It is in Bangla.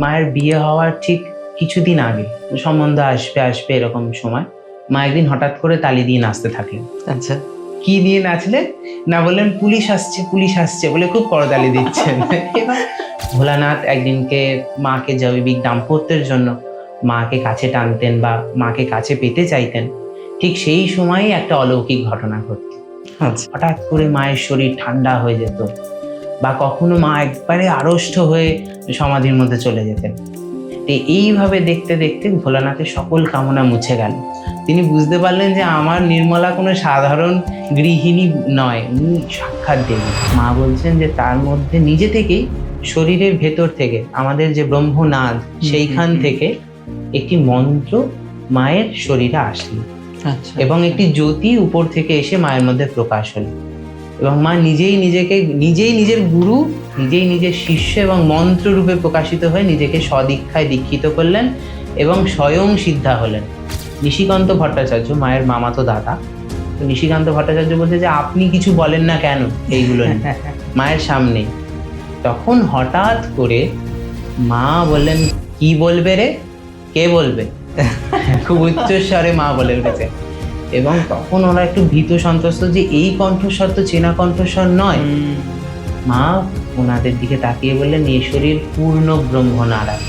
মায়ের বিয়ে হওয়ার ঠিক কিছুদিন আগে, সম্বন্ধ আসবে আসবে এরকম সময়, মা একদিন হঠাৎ করে তালি দিয়ে নাচতে থাকলেন। আচ্ছা। কি দিয়ে নাচলেন না, বললেন পুলিশ আসছে পুলিশ আসছে বলে খুব করতালি দিচ্ছেন। এবার ভোলানাথ একদিনকে মাকে জৈবিক দাম্পত্যের জন্য মাকে কাছে টানতেন বা মাকে কাছে পেতে চাইতেন, ঠিক সেই সময়ই একটা অলৌকিক ঘটনা ঘটত। আচ্ছা। হঠাৎ করে মায়ের শরীর ঠান্ডা হয়ে যেত, বা কখনো মা একবারে আড়ষ্ট হয়ে সমাধির মধ্যে চলে যেতেন। তো এইভাবে দেখতে দেখতে ভোলানাথের সকল কামনা মুছে গেল। তিনি বুঝতে পারলেন যে আমার নির্মলা কোনো সাধারণ গৃহিণী নয়, উনি সাক্ষাৎ দেবী। মা বলছেন যে তার মধ্যে নিজে থেকেই, শরীরের ভেতর থেকে, আমাদের যে ব্রহ্মনাদ সেইখান থেকে একটি মন্ত্র মায়ের শরীরে আসলো আচ্ছা। এবং একটি জ্যোতি উপর থেকে এসে মায়ের মধ্যে প্রকাশ হলো, এবং মা নিজেই নিজের গুরু, নিজেই নিজের শিষ্য এবং মন্ত্র রূপে প্রকাশিত হয়ে নিজেকে সদীক্ষায় দীক্ষিত করলেন এবং স্বয়ং সিদ্ধা হলেন। নিশিকান্ত ভট্টাচার্য মায়ের মামাতো দাদা, তো নিশিকান্ত ভট্টাচার্য বলছে যে আপনি কিছু বলেন না কেন এইগুলো নিয়ে মায়ের সামনে। তখন হঠাৎ করে মা বললেন, কি বলবে রে, কে বলবে? খুব উচ্চস্বরে মা বলে উঠেছে। এবং তখন ওরা একটু ভীত সন্ত্রস্ত যে এই কণ্ঠস্বর তো চেনা কণ্ঠস্বর নয়। মা ওনাদের দিকে তাকিয়ে বললেন, এ শরীর পূর্ণ ব্রহ্মনারায়ণ।